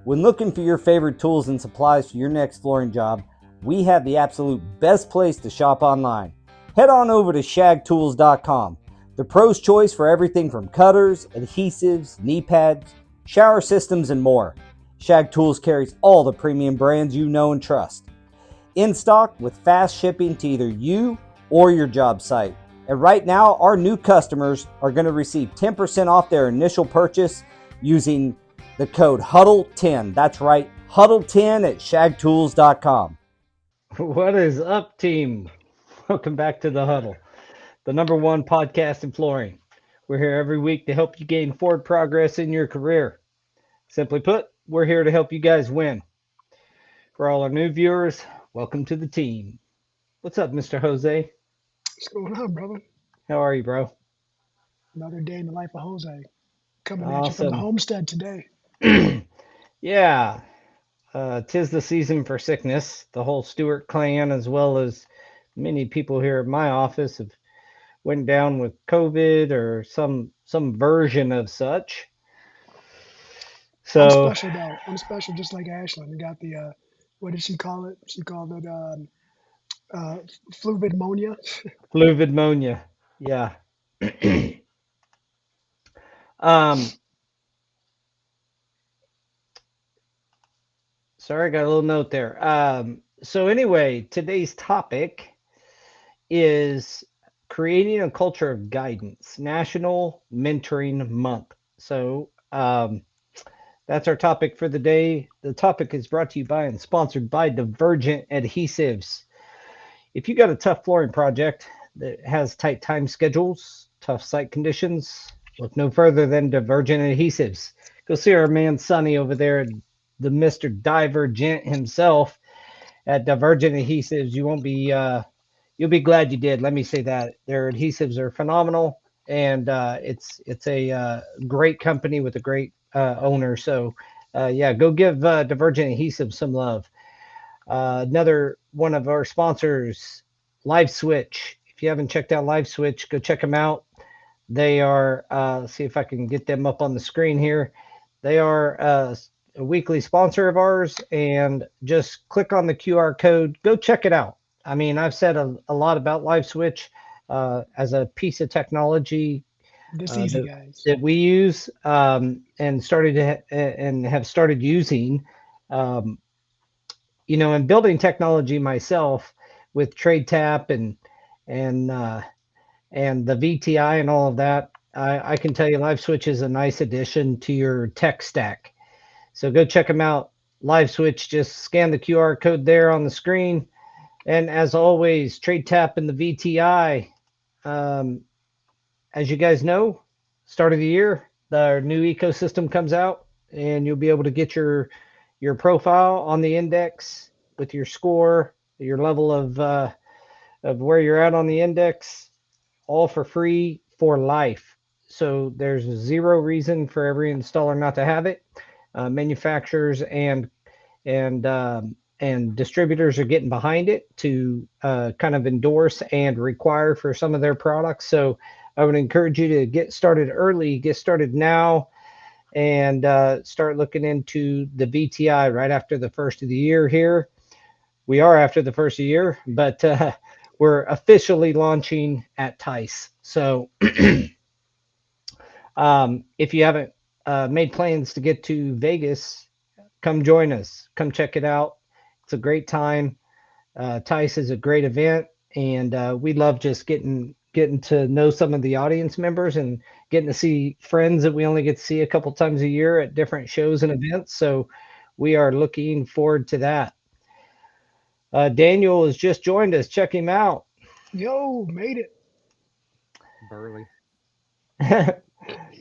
When looking for your favorite tools and supplies for your next flooring job, we have the absolute best place to shop online. Head on over to shagtools.com, the pro's choice for everything from cutters, adhesives, knee pads, shower systems, and more. Shag Tools carries all the premium brands you know and trust. In stock with fast shipping to either you or your job site. And right now, our new customers are going to receive 10% off their initial purchase using the code HUDDLE10. That's right, HUDDLE10 at shagtools.com. What is up, team? Welcome back to the Huddle, the #1 podcast in flooring. We're here every week to help you gain forward progress in your career. Simply put, we're here to help you guys win. For all our new viewers, welcome to the team. What's up, Mr. Jose? What's going on, brother? How are you, bro? Another day in the life of Jose. Coming at you from the Awesome. homestead today. Yeah, 'tis the season for sickness. The whole Stewart clan, as well as many people here at my office, have went down with COVID or some version of such. I'm So special though. I'm special just like Ashlyn. We got the what did she call it? She called it uh, fluvid pneumonia. fluid pneumonia, yeah. um, Sorry, I got a little note there. So anyway, today's topic is creating a culture of guidance, National Mentoring Month. So that's our topic for the day. The topic is brought to you by and sponsored by Divergent Adhesives. If you got a tough flooring project that has tight time schedules, tough site conditions, look no further than Divergent Adhesives. Go see our man Sonny over there, the Mr. Divergent himself at Divergent Adhesives. You'll be glad you did. Let me say that their adhesives are phenomenal, and it's a great company with a great owner. So yeah, go give Divergent Adhesives some love. Another one of our sponsors, Live Switch. If you haven't checked out Live Switch, go check them out. They are, see if I can get them up on the screen here. They are a weekly sponsor of ours, and just click on the QR code. Go check it out. I mean, I've said a lot about Live Switch as a piece of technology This easy, that, guys. that we use and have started using. Um, in building technology myself with TradeTap and and the VTI and all of that, I can tell you Live Switch is a nice addition to your tech stack. So go check them out. Live Switch, just scan the QR code there on the screen. And as always, TradeTap and the VTI. As you guys know, start of the year, the new ecosystem comes out, and you'll be able to get your profile on the index with your score, your level of where you're at on the index, all for free for life. So there's zero reason for every installer not to have it. Manufacturers and distributors are getting behind it to kind of endorse and require for some of their products. So I would encourage you to get started early, get started now, and start looking into the VTI right after the first of the year here. We are after the first of the year, but we're officially launching at Tice. So if you haven't made plans to get to Vegas, come join us. Come check it out. It's a great time. Tice is a great event, and we love just getting to know some of the audience members and getting to see friends that we only get to see a couple times a year at different shows and events. So we are looking forward to that. Daniel has just joined us. Check him out. Yo, made it. Burley.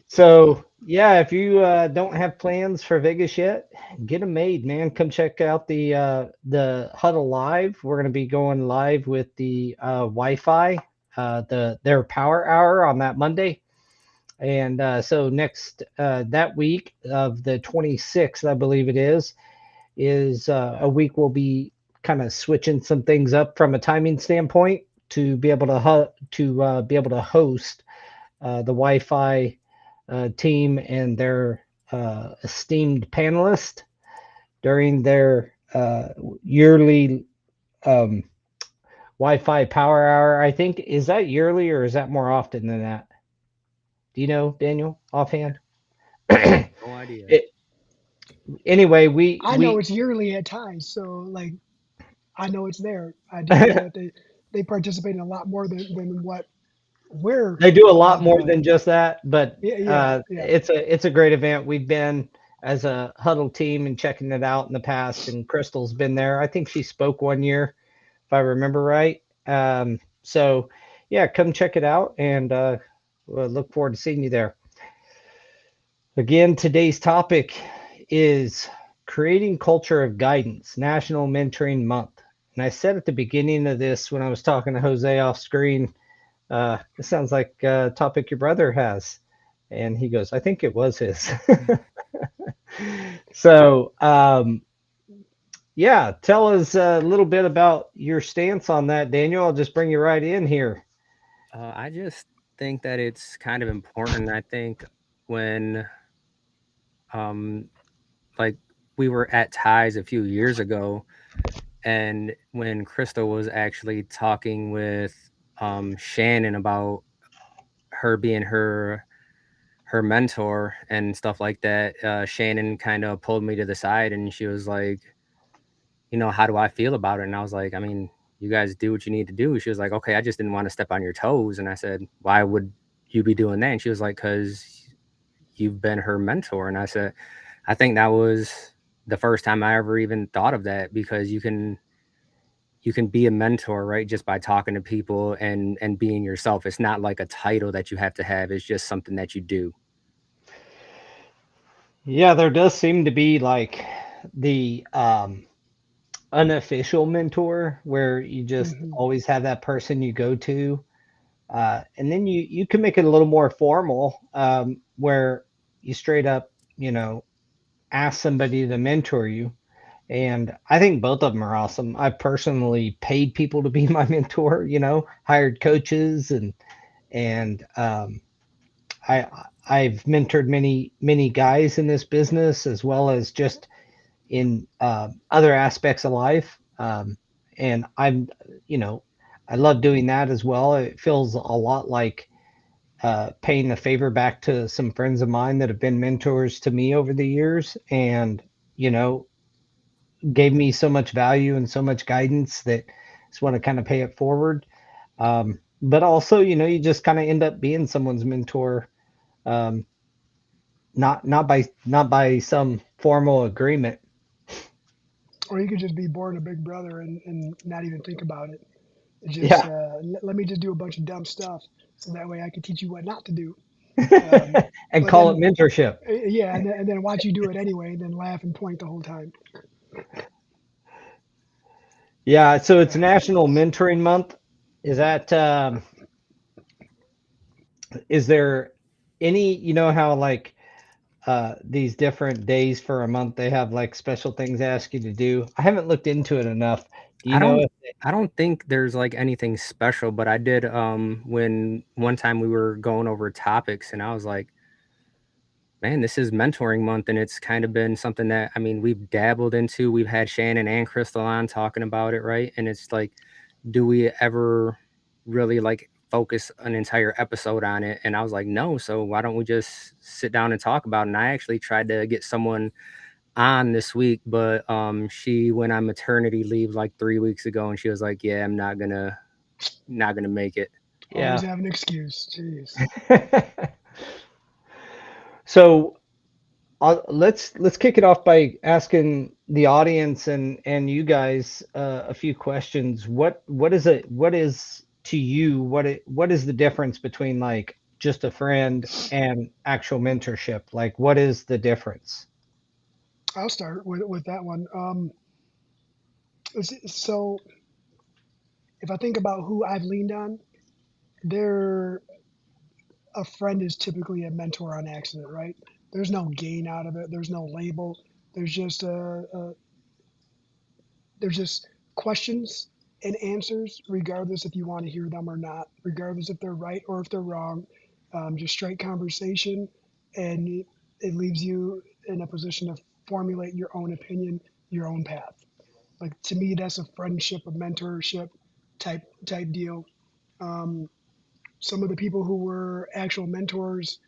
So yeah, if you don't have plans for Vegas yet, get them made, man. Come check out the Huddle Live. We're going to be going live with the Wi-Fi, their Power Hour on that Monday, and so next that week of the 26th, I believe it is a week we'll be kind of switching some things up from a timing standpoint to be able to host the Wi-Fi team and their esteemed panelist. during their yearly um, Wi-Fi power hour. I think, is that yearly or is that more often than that? Do you know, Daniel, offhand? No idea. it, anyway, I know we it's yearly at times, so like I know it's there. I do know that they participate in a lot more than what we're they do a lot allowed to more do. than just that, but Yeah, yeah, yeah. it's a great event. We've been as a huddle team and checking it out in the past, and Crystal's been there. I think she spoke one year, if I remember right. So yeah, come check it out, and we'll look forward to seeing you there. Again, today's topic is creating culture of guidance, National Mentoring Month. And I said at the beginning of this when I was talking to Jose off screen, this sounds like a topic your brother has. And he goes, I think it was his. So, yeah, tell us a little bit about your stance on that, Daniel. I'll just bring you right in here. I just think that it's kind of important. I think when, um, like, we were at Ties a few years ago, and when Crystal was actually talking with Shannon about her being her mentor and stuff like that, Shannon kind of pulled me to the side and she was like, how do I feel about it? And I was like, I mean, you guys do what you need to do. She was like, okay, I just didn't want to step on your toes. And I said, why would you be doing that? And she was like, because you've been her mentor. And I said, I think that was the first time I ever even thought of that, because you can be a mentor, right? Just by talking to people and being yourself. It's not like a title that you have to have. It's just something that you do. Yeah, there does seem to be like the unofficial mentor where you just Hmm. always have that person you go to. And then you can make it a little more formal, where you straight up, ask somebody to mentor you. And I think both of them are awesome. I personally paid people to be my mentor, hired coaches, and I I've mentored many guys in this business as well as just in other aspects of life. And you know, I love doing that as well. It feels a lot like paying a favor back to some friends of mine that have been mentors to me over the years, and you know, gave me so much value and so much guidance that I just want to kind of pay it forward. But also, you just kind of end up being someone's mentor, um, not by some formal agreement. Or you could just be born a big brother and not even think about it. Just Yeah. let me just do a bunch of dumb stuff so that way I can teach you what not to do. Um, And but call it then mentorship. yeah, and then watch you do it anyway, and then laugh and point the whole time. Yeah, so it's Yeah. National Mentoring Month. Is that is there any, how like these different days for a month they have like special things they ask you to do? I haven't looked into it enough. Do you I know don't if I don't think there's like anything special, but I did when one time we were going over topics and I was like, man, this is mentoring month and it's kind of been something that, I mean, we've dabbled into. We've had Shannon and Crystal on talking about it, right? And it's like, do we ever really like focus an entire episode on it? And I was like, no, so why don't we just sit down and talk about it? And I actually tried to get someone on this week, but she went on maternity leave like 3 weeks ago and she was like, yeah, I'm not gonna make it. Always yeah. have an excuse. Jeez. So let's kick it off by asking the audience and you guys a few questions. What is to you, what is the difference between like just a friend and actual mentorship? Like, what is the difference? I'll start with that one. So if I think about who I've leaned on, there a friend is typically a mentor on accident, right? There's no gain out of it. There's no label. There's just there's just questions and answers, regardless if you want to hear them or not, regardless if they're right or if they're wrong. Just straight conversation, and it leaves you in a position to formulate your own opinion your own path. Like to me, that's a friendship, a mentorship type deal. Um, some of the people who were actual mentors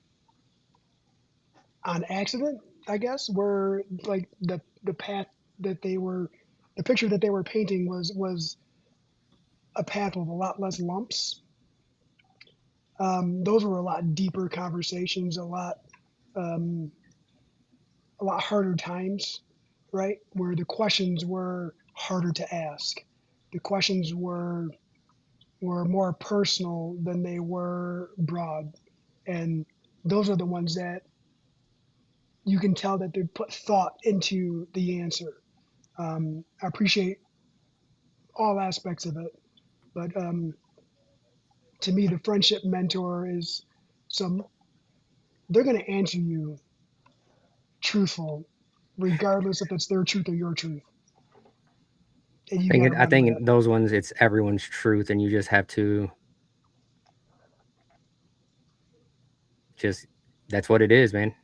on accident, I guess, were like the path that they were, the picture that they were painting was a path with a lot less lumps. Those were a lot deeper conversations, um, a lot harder times, right? Where the questions were harder to ask. The questions were more personal than they were broad, and those are the ones that you can tell that they put thought into the answer. I appreciate all aspects of it, but to me, the friendship mentor is some. They're going to answer you truthful, regardless if it's their truth or your truth, and you got to I run with think it. those ones, it's everyone's truth, and you just have to just, that's what it is, man.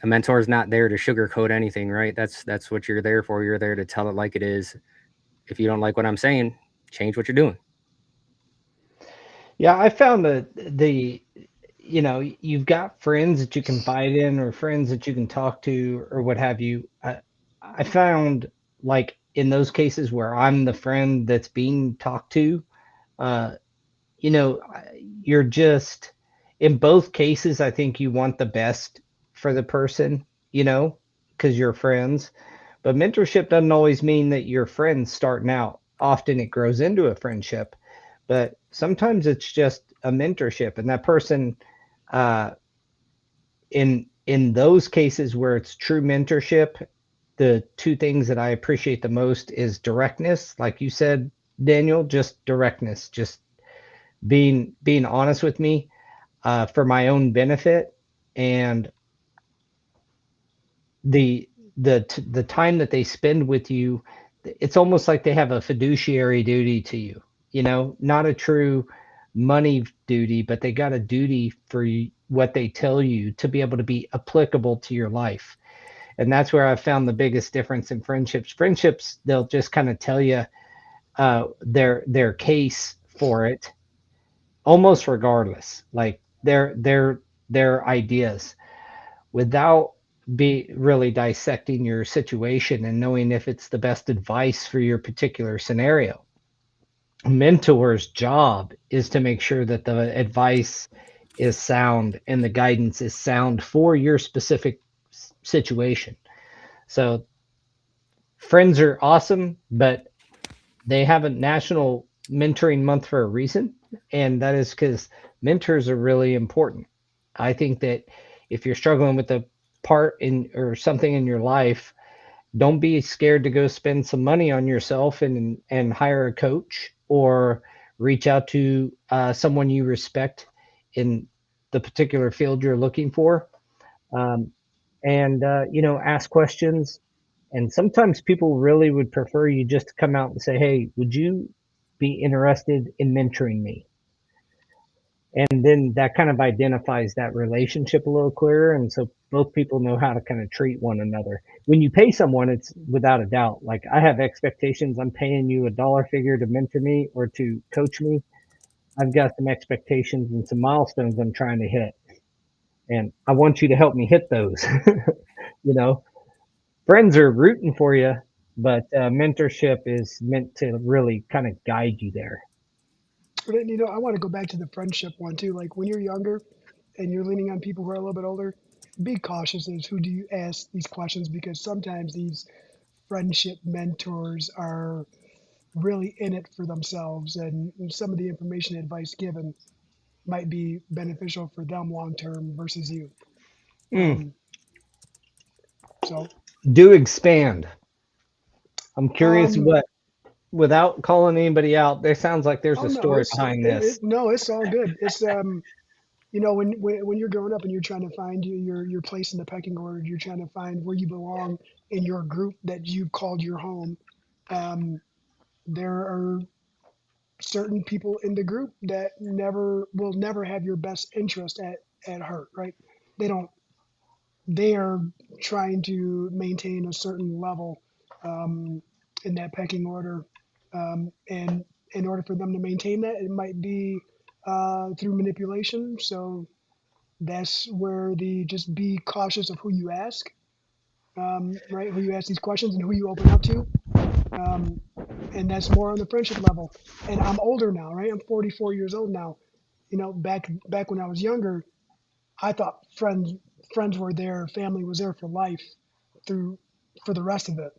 A mentor is not there to sugarcoat anything, right? That's what you're there for. You're there to tell it like it is. If you don't like what I'm saying, change what you're doing. Yeah, I found that you've got friends that you can confide in or friends that you can talk to or what have you. I found like in those cases where I'm the friend that's being talked to, uh, you're just in both cases, I think you want the best for the person, because you're friends. But mentorship doesn't always mean that you're friends starting out. Often it grows into a friendship, but sometimes it's just a mentorship. And that person, uh, in those cases where it's true mentorship, the two things that I appreciate the most is directness, like you said, Daniel, just directness, just being honest with me, for my own benefit, and the the time that they spend with you, it's almost like they have a fiduciary duty to you, not a true money duty, but they got a duty for what they tell you to be able to be applicable to your life. And that's where I found the biggest difference in friendships. They'll just kind of tell you their case for it, almost regardless, like their ideas, without be really dissecting your situation and knowing if it's the best advice for your particular scenario. A mentor's job is to make sure that the advice is sound and the guidance is sound for your specific situation. So friends are awesome, but they have a national mentoring month for a reason, and that is because mentors are really important. I think that if you're struggling with a part in or something in your life, don't be scared to go spend some money on yourself and hire a coach or reach out to someone you respect in the particular field you're looking for, um, and ask questions. And sometimes people really would prefer you just to come out and say, hey, would you be interested in mentoring me? And then that kind of identifies that relationship a little clearer, and so both people know how to kind of treat one another. When you pay someone, it's without a doubt, like, I have expectations. I'm paying you a dollar figure to mentor me or to coach me. I've got some expectations and some milestones I'm trying to hit, and I want you to help me hit those. you know Friends are rooting for you, but mentorship is meant to really kind of guide you there. But then, I want to go back to the friendship one too. Like when you're younger and you're leaning on people who are a little bit older, be cautious as who do you ask these questions, because sometimes these friendship mentors are really in it for themselves, and some of the information and advice given might be beneficial for them long term versus you. Mm, Um, so, do expand. I'm curious um, what, without calling anybody out, there sounds like there's oh a no, story behind this. no, it's all good. It's when you're growing up and you're trying to find your place in the pecking order, you're trying to find where you belong in your group that you called your home. Um, there are certain people in the group that never have your best interest at heart, right? They don't. They are trying to maintain a certain level, in that pecking order. And in order for them to maintain that, it might be through manipulation. So that's where just be cautious of who you ask, right? Who you ask these questions and who you open up to. Um, and that's more on the friendship level. And I'm older now, right? I'm 44 years old now. Back when I was younger, I thought friends were there, family was there for life, through for the rest of it.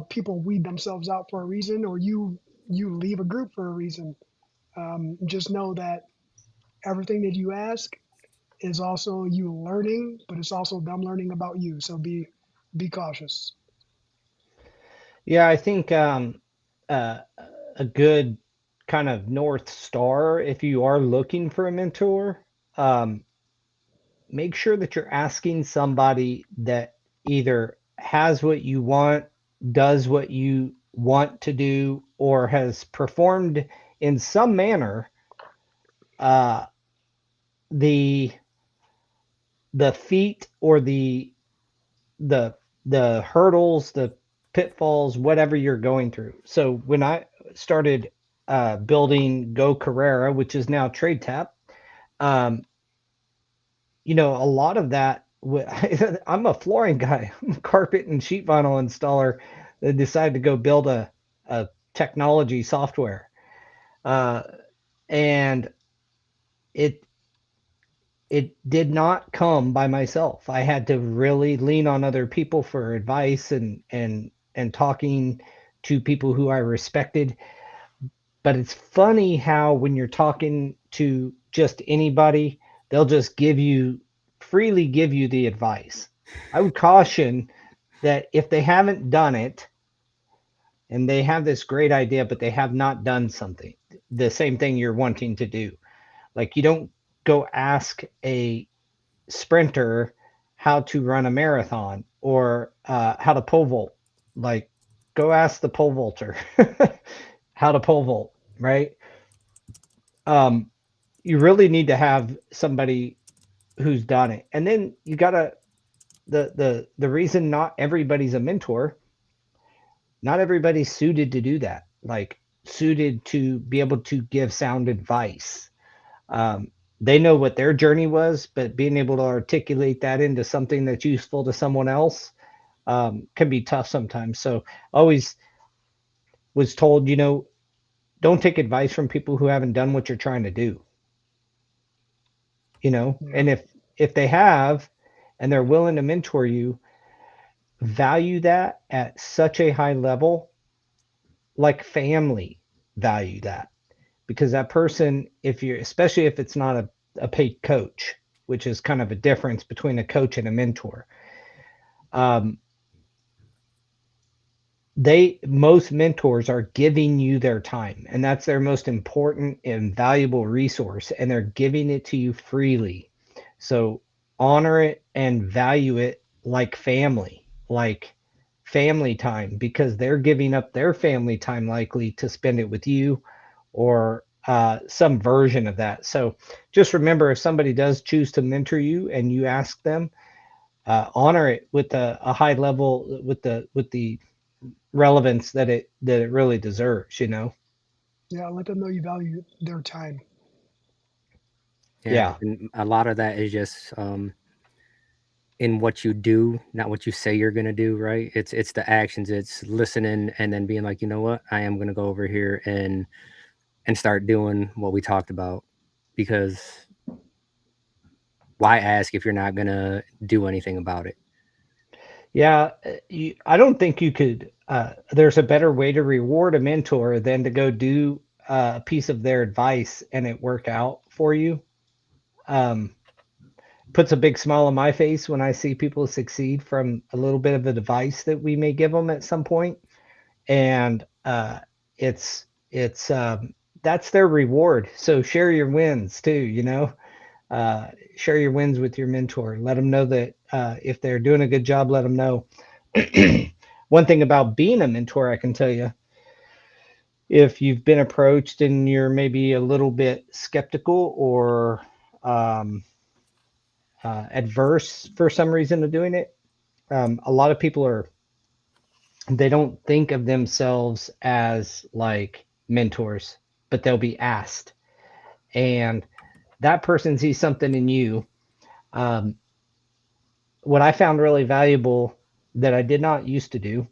People weed themselves out for a reason, or you leave a group for a reason. Just know that everything that you ask is also you learning, but it's also them learning about you. So be cautious. Yeah, I think uh, a good kind of North Star, if you are looking for a mentor, um, make sure that you're asking somebody that either has what you want, does what you want to do, or has performed in some manner uh, the feat or the the hurdles, the pitfalls, whatever you're going through. So when I started building Go Carrera, which is now TradeTap, um, a lot of that. I'm a flooring guy. I'm a carpet and sheet vinyl installer that decided to go build a technology software, uh, and it it did not come by myself. I had to really lean on other people for advice and talking to people who I respected. But it's funny how when you're talking to just anybody, they'll just freely give you the advice. I would caution that if they haven't done it and they have this great idea, but they have not done something, the same thing you're wanting to do. Like, you don't go ask a sprinter how to run a marathon or how to pole vault. Like, go ask the pole vaulter how to pole vault, right? Um, you really need to have somebody who's done it. And then you gotta the reason not everybody's a mentor, not everybody's suited to do that. Like, suited to be able to give sound advice. Um, they know what their journey was, but being able to articulate that into something that's useful to someone else can be tough sometimes. So always was told, don't take advice from people who haven't done what you're trying to do. Yeah. And if they have and they're willing to mentor you, value that at such a high level, like family value that, because that person, especially if it's not a paid coach, which is kind of a difference between a coach and a mentor. um, most mentors are giving you their time, and that's their most important and valuable resource, and they're giving it to you freely. So honor it and value it like family time, because they're giving up their family time likely to spend it with you, or some version of that. So just remember, if somebody does choose to mentor you and you ask them, honor it with a high level, with the relevance that it really deserves. Yeah. Let them know you value their time. Yeah, Yeah. and a lot of that is just in what you do, not what you say you're gonna do, right? It's the actions, it's listening and then being like, you know what, I am gonna go over here and start doing what we talked about. Because why ask if you're not gonna do anything about it? Yeah, I don't think you could. There's a better way to reward a mentor than to go do a piece of their advice and it work out for you. Um, Puts a big smile on my face when I see people succeed from a little bit of the advice that we may give them at some point. And it's that's their reward. So share your wins too. Share your wins with your mentor. Let them know that if they're doing a good job, let them know. One thing about being a mentor, I can tell you, if you've been approached and you're maybe a little bit skeptical or um, adverse for some reason to doing it, a lot of people are they don't think of themselves as like mentors, but they'll be asked. And that person sees something in you. Um, what I found really valuable that I did not used to do,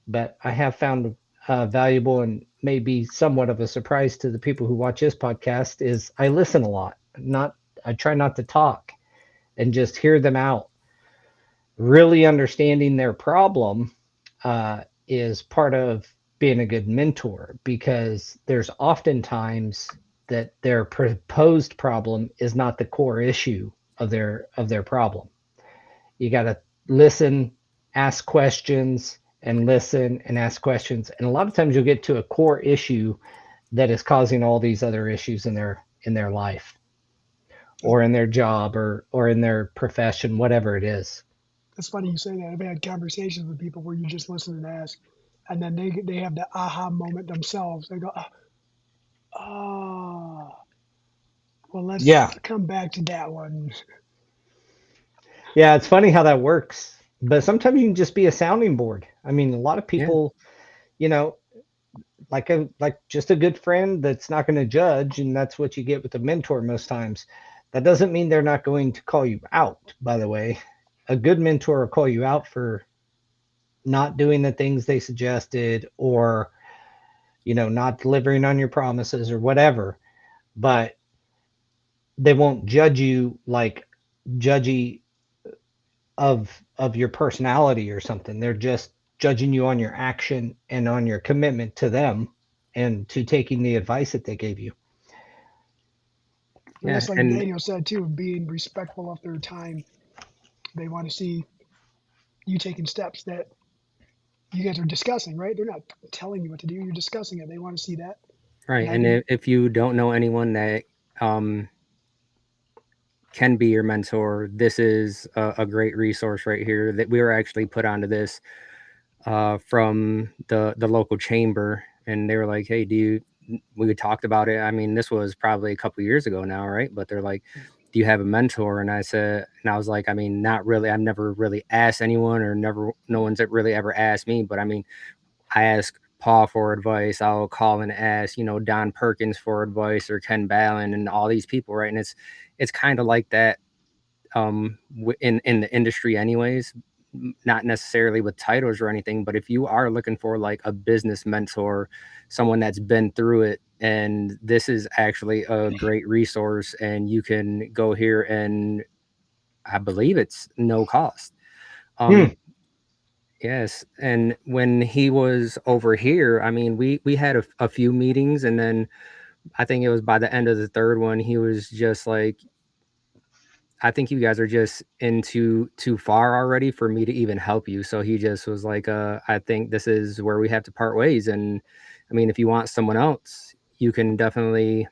but I have found valuable and maybe somewhat of a surprise to the people who watch this podcast is I listen a lot. Not I try not to talk and just hear them out. Really understanding their problem is part of being a good mentor because there's oftentimes that their proposed problem is not the core issue of their problem. You got to listen, ask questions, and listen and ask questions. And a lot of times you'll get to a core issue that is causing all these other issues in their life or in their job or in their profession, whatever it is. It's funny you say that. I've had conversations with people where you just listen and ask, and then they have the aha moment themselves. They go, oh, well, Yeah. let's come back to that one. Yeah, it's funny how that works. But sometimes you can just be a sounding board. I mean, a lot of Yeah. people, you know, like just a good friend that's not going to judge, and that's what you get with a mentor most times. That doesn't mean they're not going to call you out, by the way. A good mentor will call you out for not doing the things they suggested or, not delivering on your promises or whatever, but they won't judge you like judgy of your personality or something. They're just judging you on your action and on your commitment to them and to taking the advice that they gave you. And Yeah. that's like And Daniel said too, being respectful of their time. They want to see you taking steps that you guys are discussing, right? They're not telling you what to do. You're discussing it. They want to see that. And right. I And think, if you don't know anyone that um, can be your mentor, this is a great resource right here that we were actually put onto this from the local chamber, and they were like, "Hey, we talked about it. I mean, this was probably a couple years ago now, right? But they're like, do you have a mentor?" And I was like, I mean, not really. I've never really asked anyone, or no one's really ever asked me. But I mean, I ask Paul for advice. I'll call and ask, Don Perkins for advice, or Ken Ballin, and all these people, right? And it's kind of like that in the industry anyways, not necessarily with titles or anything, but if you are looking for like a business mentor, someone that's been through it, and this is actually a great resource, and you can go here and I believe it's no cost. Hmm. Yes, and when he was over here, I mean, we had a few meetings, and then I think it was by the end of the third one, he was just like, I think you guys are just too far already for me to even help you. So he just was like, I think this is where we have to part ways. And I mean, if you want someone else, you can definitely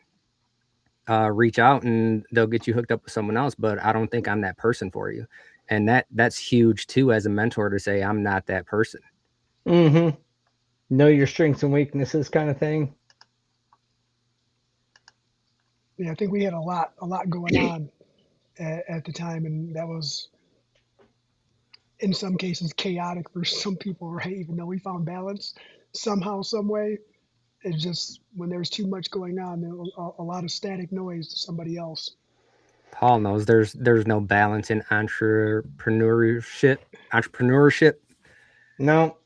reach out and they'll get you hooked up with someone else. But I don't think I'm that person for you. And that's huge too, as a mentor, to say I'm not that person. Mm-hmm. Know your strengths and weaknesses kind of thing. yeah, I think we had a lot going on at the time, and that was in some cases chaotic for some people, right? Even though we found balance somehow, some way, it's just when there's too much going on, there was a lot of static noise to somebody else. Paul knows there's no balance in entrepreneurship. Entrepreneurship. No,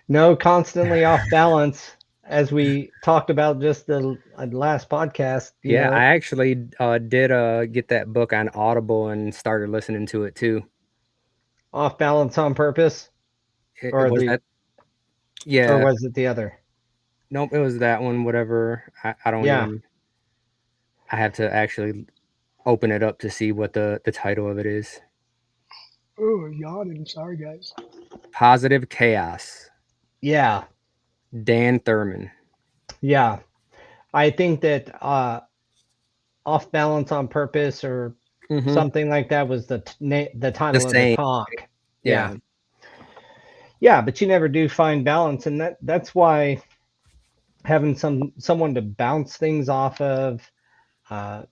no, constantly off balance, as we talked about just the last podcast. Yeah, I actually did get that book on Audible and started listening to it too. Off balance on purpose, It or was the that. Yeah, or was it the other? nope, it was that one. Whatever. I don't Yeah. even. I have to actually open it up to see what the title of it is. Oh, yawning. Sorry, guys. Positive Chaos. Yeah. Dan Thurman. Yeah. I think that off balance on purpose or Mm-hmm. something like that was the The title of the same. talk. Yeah. Yeah, but you never do find balance, and that's why having someone to bounce things off of,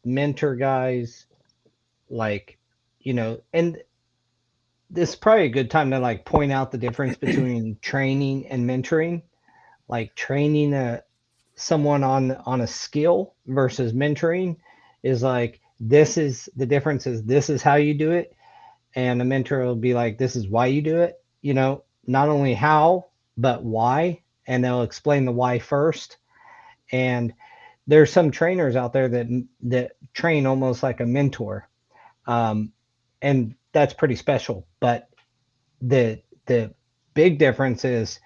mentor guys, like, and this is probably a good time to like point out the difference between training and mentoring. Like training someone on a skill versus mentoring is like, this is the difference, is this is how you do it, and a mentor will be like, this is why you do it, not only how but why, and they'll explain the why first. And there's some trainers out there that train almost like a mentor, um, and that's pretty special. But the big difference is,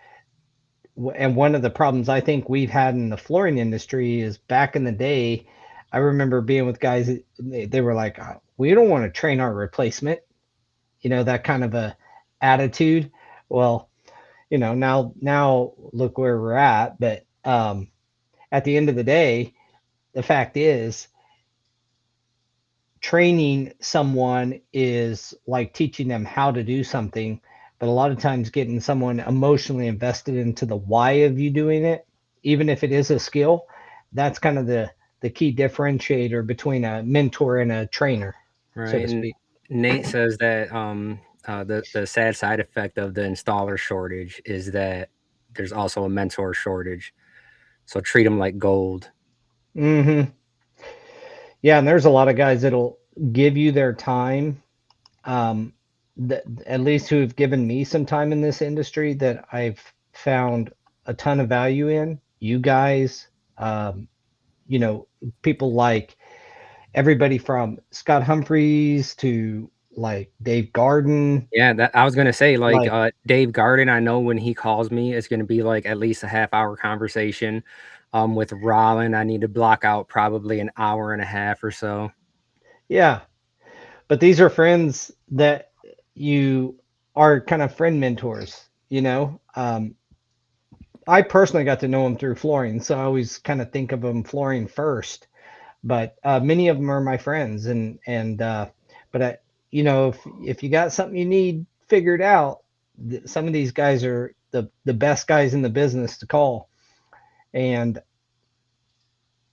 and one of the problems I think we've had in the flooring industry is, back in the day, I remember being with guys that they were like, we don't want to train our replacement, that kind of a attitude. Well, now look where we're at. But at the end of the day, the fact is, training someone is like teaching them how to do something, but a lot of times getting someone emotionally invested into the why of you doing it, even if it is a skill, that's kind of the key differentiator between a mentor and a trainer, so Right. to And speak. Nate says that the sad side effect of the installer shortage is that there's also a mentor shortage. So treat them like gold. Hmm. Yeah, and there's a lot of guys that'll give you their time, um, that at least who have given me some time in this industry, that I've found a ton of value in. You guys, um, you know, people like everybody from Scott Humphreys to like Dave Garden. Yeah, that I was gonna say, like, Like, Dave Garden, I know when he calls me, it's gonna be like at least a half-hour conversation. With Rollin, I need to block out probably an hour and a half or so. yeah, but these are friends that you are kind of friend mentors. I personally got to know them through flooring, so I always kind of think of them flooring first. But many of them are my friends, but if you got something you need figured out, some of these guys are the best guys in the business to call. And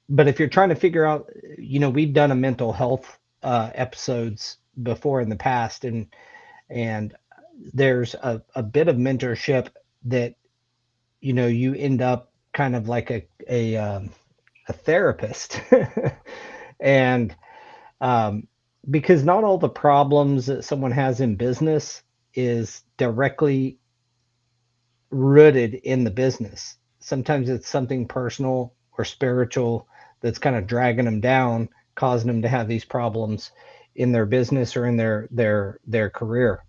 but if you're trying to figure out, we've done a mental health episodes before in the past, and there's a bit of mentorship that you end up kind of like a therapist. And um, because not all the problems that someone has in business is directly rooted in the business. Sometimes it's something personal or spiritual that's kind of dragging them down, causing them to have these problems in their business or in their career.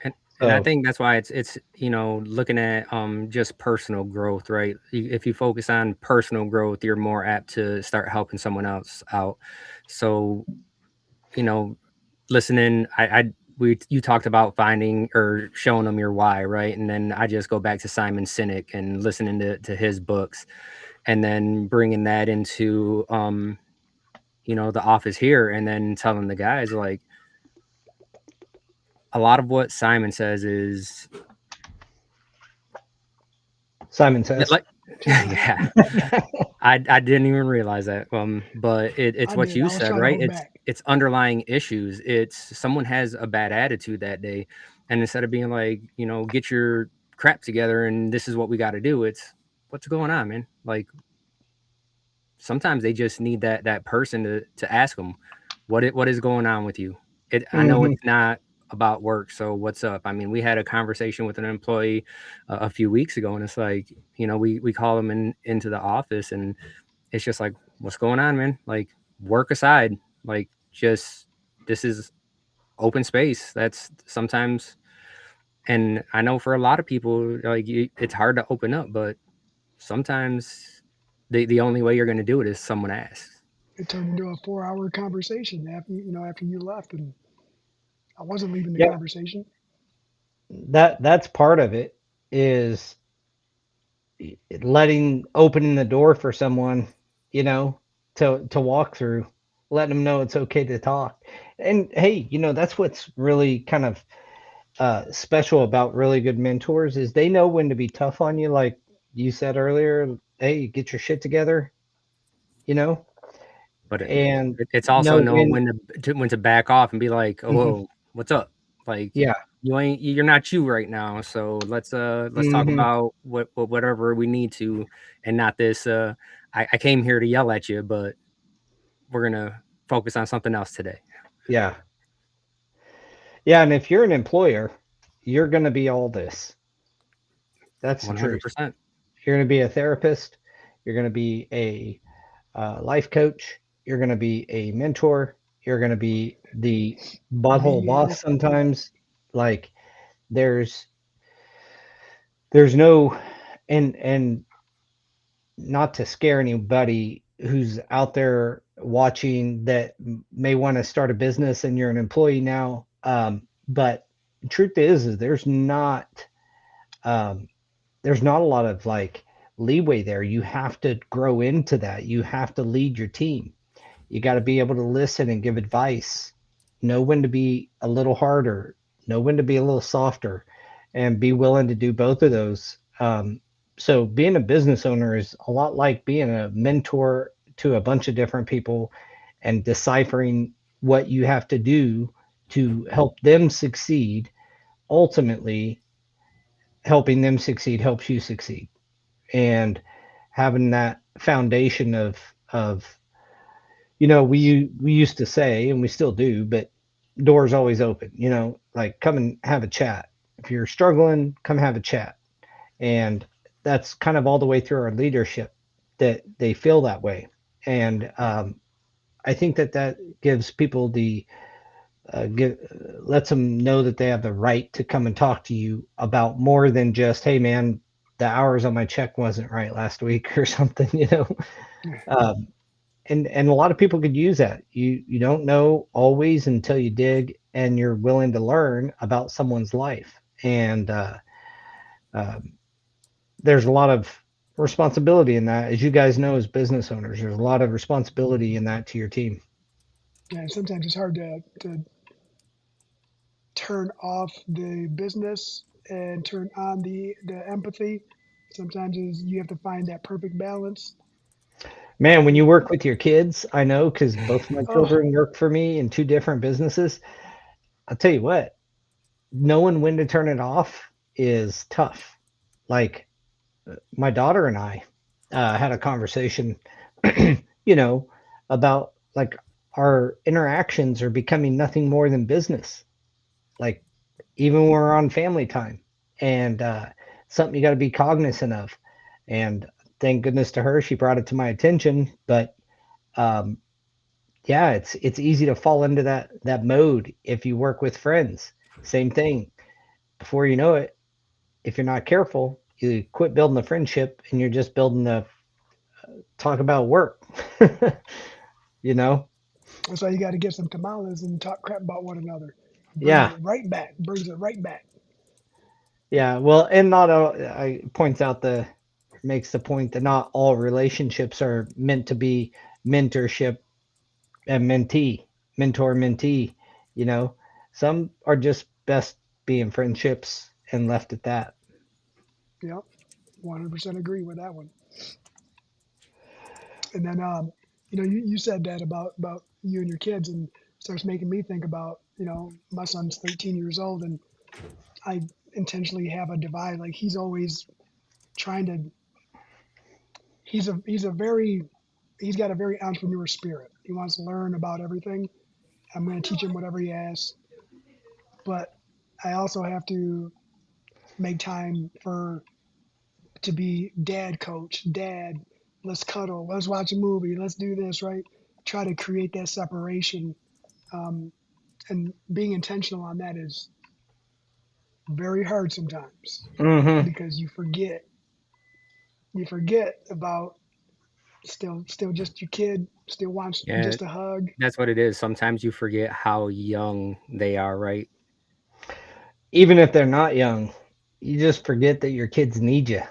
And I So, think that's why it's looking at just personal growth, right? If you focus on personal growth, you're more apt to start helping someone else out. So, you know, listening, you talked about finding or showing them your why, right? And then I just go back to Simon Sinek and listening to his books, and then bringing that into the office here, and then telling the guys, like, a lot of what Simon says is Simon says, like, yeah, I didn't even realize that. But it's I what did. you I was said, trying to right? hold back. It's underlying issues. It's someone has a bad attitude that day, and instead of being like, get your crap together and this is what we got to do, it's what's going on, man. Like, sometimes they just need that person to ask them what is going on with you. I know mm-hmm. it's not about work, so what's up? I mean, we had a conversation with an employee a few weeks ago, and it's like, we call them into the office, and it's just like, what's going on, man? Like, work aside, like, just, this is open space. That's sometimes, and I know for a lot of people, like, it's hard to open up, but sometimes the only way you're going to do it is someone asks. It turned into a 4-hour conversation after you left, and I wasn't leaving the Yeah, conversation. that's part of it, is opening the door for someone, you know, to walk through, letting them know it's okay to talk. And hey, that's what's really kind of special about really good mentors, is they know when to be tough on you, like you said earlier. Hey, get your shit together, you know, But and it's know also knowing when. when to back off and be like, oh, Mhm. whoa, what's up? Like Yeah. you're not you right now. So let's talk Mhm. about whatever we need to, and not this. I came here to yell at you, but we're gonna focus on something else today. Yeah. Yeah, and if you're an employer, you're going to be all this. That's the truth. 100%. You're going to be a therapist. You're going to be a life coach. You're going to be a mentor. You're going to be the butthole Mediator. boss sometimes. Like there's there's no and not to scare anybody who's out there watching that may want to start a business and you're an employee now. But the truth is um, there's not a lot of like leeway there. You have to grow into that. You have to lead your team. You got to be able to listen and give advice, know when to be a little harder, know when to be a little softer, and be willing to do both of those. So being a business owner is a lot like being a mentor to a bunch of different people and deciphering what you have to do to help them succeed. Ultimately, helping them succeed helps you succeed. And having that foundation of we used to say, and we still do, but doors always open, like come and have a chat. If you're struggling, come have a chat. And that's kind of all the way through our leadership that they feel that way. And I think that gives people lets them know that they have the right to come and talk to you about more than just, hey man, the hours on my check wasn't right last week or something. Um, and a lot of people could use that. You don't know always until you dig and you're willing to learn about someone's life. And um, there's a lot of responsibility in that, as you guys know, as business owners. There's a lot of responsibility in that to your team. Yeah, sometimes it's hard to turn off the business and turn on the empathy. Sometimes you have to find that perfect balance. Man, when you work with your kids, I know because both of my Oh, children work for me in two different businesses. I'll tell you what, knowing when to turn it off is tough. Like my daughter and I had a conversation, you know, about like our interactions are becoming nothing more than business. Like even when we're on family time, and something you got to be cognizant of. And thank goodness to her, she brought it to my attention. But um, yeah, it's easy to fall into that mode if you work with friends. Same thing. Before you know it, if you're not careful, you quit building the friendship and you're just building the talk about work. you know? that's why you got to get some tamales and talk crap about one another. Brings Yeah. it right back. Brings it right back. Yeah. Well, and not all, I points out makes the point that not all relationships are meant to be mentorship and mentor mentee, you know. Some are just best being friendships and left at that. Yep, 100% agree with that one. And then, you said that about you and your kids, and starts making me think about, my son's 13 years old, and I intentionally have a divide. Like he's always trying to. He's got a very entrepreneur spirit. He wants to learn about everything. I'm going to teach him whatever he asks, but I also have to make time to be dad coach, dad. Let's cuddle. Let's watch a movie. Let's do this, right? Try to create that separation. Um, and being intentional on that is very hard sometimes Mm-hmm. because you forget about still just your kid, still wants Yeah, just a hug. that's what it is. Sometimes you forget how young they are, right? Even if they're not young, you just forget that your kids need you.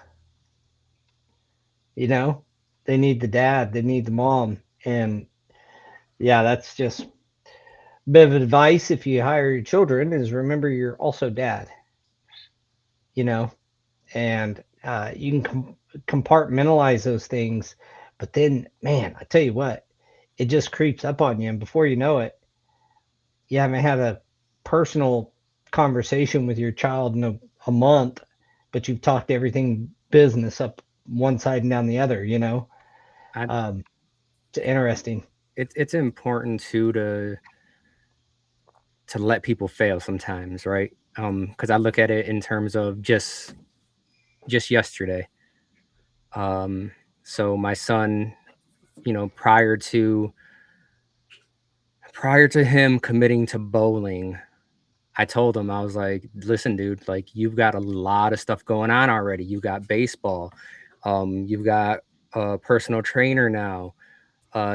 You know, they need the dad, they need the mom, and yeah, that's just a bit of advice if you hire your children is remember you're also dad. You know, and you can compartmentalize those things, but then, man, I tell you what, it just creeps up on you, and before you know it, you haven't had a personal conversation with your child in a month, but you've talked everything business up one side and down the other, I it's interesting. it's important too to let people fail sometimes, right? Because I look at it in terms of just yesterday. Um, so my son, prior to him committing to bowling, I told him, I was like, listen, dude, like you've got a lot of stuff going on already. You got baseball, you've got a personal trainer now.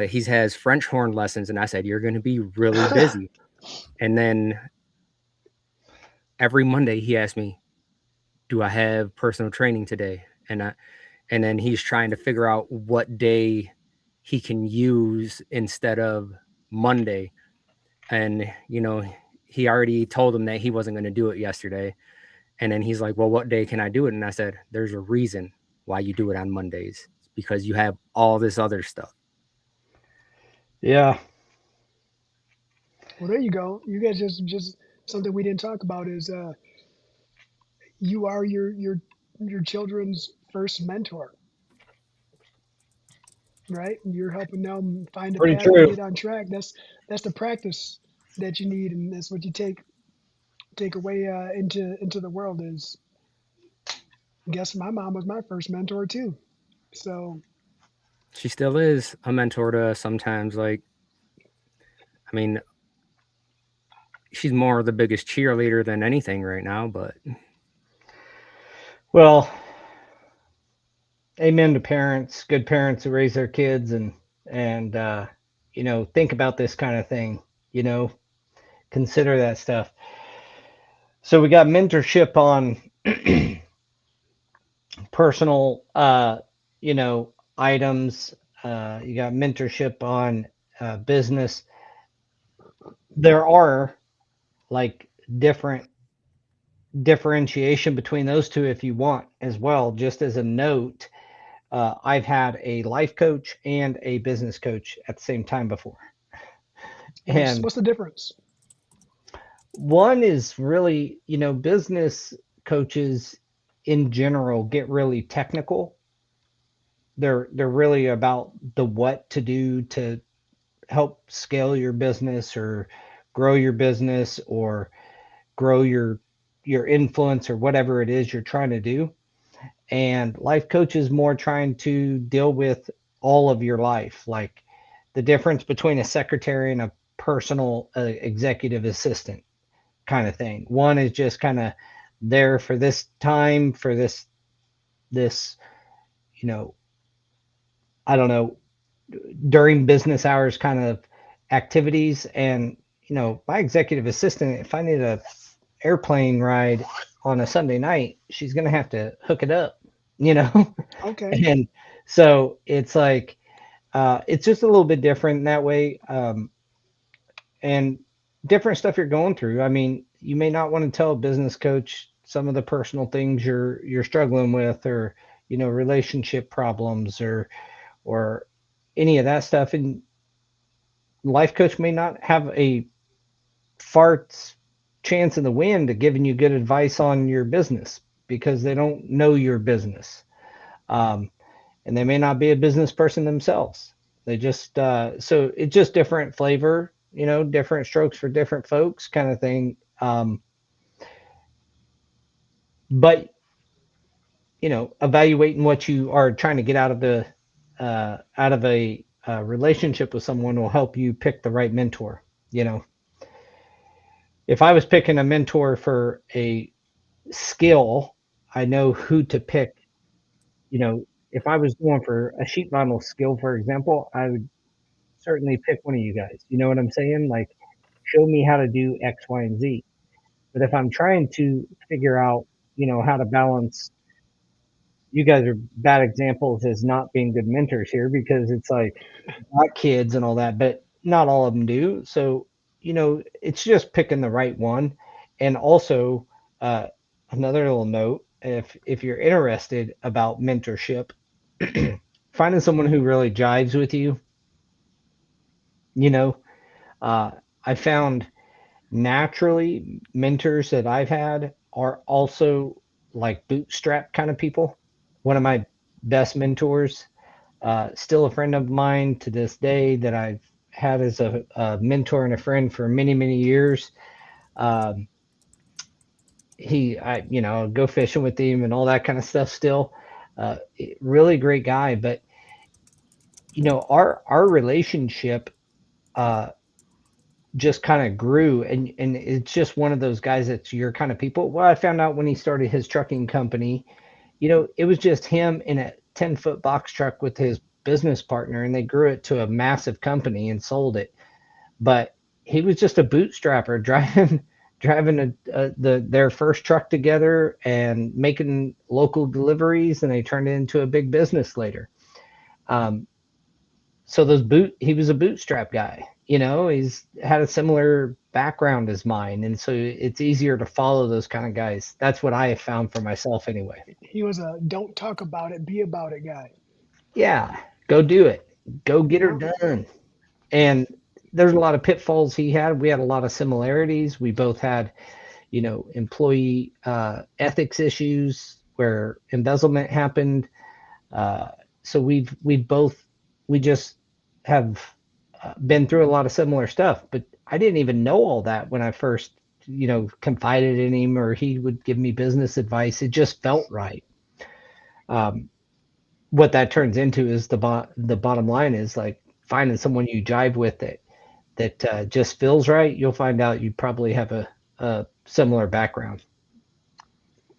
He has French horn lessons, and I said, you're going to be really busy. And then every Monday he asked me, do I have personal training today? And then he's trying to figure out what day he can use instead of Monday. And he already told him that he wasn't going to do it yesterday. And then he's like, well, what day can I do it? And I said, there's a reason why you do it on Mondays. It's because you have all this other stuff. Yeah. Well, there you go. You guys just something we didn't talk about is you are your children's first mentor, right? You're helping them find a Pretty path and true. get on track. That's the practice that you need, and that's what you take away into the world. Is I guess my mom was my first mentor too. So She still is a mentor to us sometimes. Like, I mean, she's more the biggest cheerleader than anything right now, but Well, amen to parents, good parents who raise their kids and think about this kind of thing, you know, consider that stuff. So we got mentorship on personal items. You got mentorship on business. There are like different differentiation between those two if you want as well. Just as a note, I've had a life coach and a business coach at the same time before. And what's the difference? one is really, business coaches in general get really technical. They're really about the what to do to help scale your business or grow your business or grow your influence or whatever it is you're trying to do. And life coach is more trying to deal with all of your life, like the difference between a secretary and a personal executive assistant kind of thing. One is just kind of there for this time, for this, you know, I don't know, during business hours kind of activities. And, my executive assistant, if I need a airplane ride on a Sunday night, she's going to have to hook it up, you know? Okay. And so it's like, it's just a little bit different in that way. And different stuff you're going through. I mean, you may not want to tell a business coach some of the personal things you're struggling with, or relationship problems, or any of that stuff. And life coach may not have a fart's chance in the wind of giving you good advice on your business because they don't know your business. Um, and they may not be a business person themselves. They just so it's just different flavor, different strokes for different folks, kind of thing. But evaluating what you are trying to get out of a relationship with someone will help you pick the right mentor. If I was picking a mentor for a skill, I know who to pick. If I was going for a sheet vinyl skill, for example, I would certainly pick one of you guys. You know what I'm saying? Like, show me how to do X, Y, and Z. But if I'm trying to figure out, how to balance, you guys are bad examples as not being good mentors here because it's like got kids and all that, but not all of them do. So, it's just picking the right one. And also, uh, another little note, if you're interested about mentorship, finding someone who really jives with you, you know, uh, I found Naturally, mentors that I've had are also like bootstrap kind of people. One of my best mentors, still a friend of mine to this day that I've had as a mentor and a friend for many, many years. Um, go fishing with him and all that kind of stuff still. Really great guy, but our relationship uh, just kind of grew, and it's just one of those guys that's your kind of people. Well, I found out when he started his trucking company, it was just him in a 10-foot box truck with his business partner, and they grew it to a massive company and sold it. But he was just a bootstrapper driving their first truck together and making local deliveries, and they turned it into a big business later. Um, so he was a bootstrap guy. He's had a similar background as mine, and so it's easier to follow those kind of guys. That's what I have found for myself anyway. He was a don't talk about it, be about it guy. Yeah, go do it. Go get her Yeah. done. And there's a lot of pitfalls he had. We had a lot of similarities. We both had, employee ethics issues where embezzlement happened. Uh, so we just have been through a lot of similar stuff. But I didn't even know all that when I first, confided in him, or he would give me business advice. It just felt right. Um, what that turns into is the bottom line is like finding someone you jive with that just feels right. You'll find out you probably have a similar background.